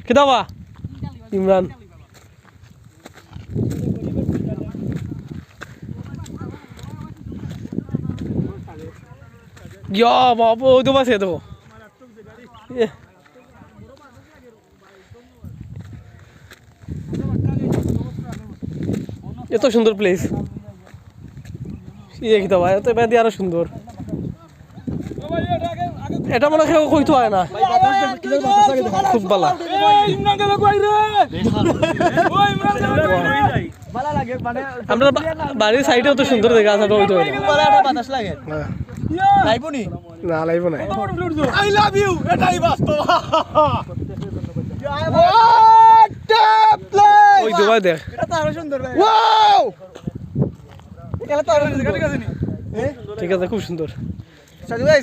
কিতাবা ইমরান গিয়া বাবু ওই তো বাসে তো এত সুন্দর প্লেস কিতাবা এত বেদি আরো সুন্দর এটা মনে হয় কইতো হয় না খুব ভালো আমরা বাড়ির সাইডেও তো সুন্দর দেখা আছে ওই তো বাতাস লাগে লাইবো নি না লাইব না আই লাভ ইউ এটাই বাস্তব ওই দুবাই দেখ এটা তো আরো সুন্দর ভাই ওয়াও এটা তো আরো সুন্দর ঠিক আছে খুব সুন্দর সাজু ভাই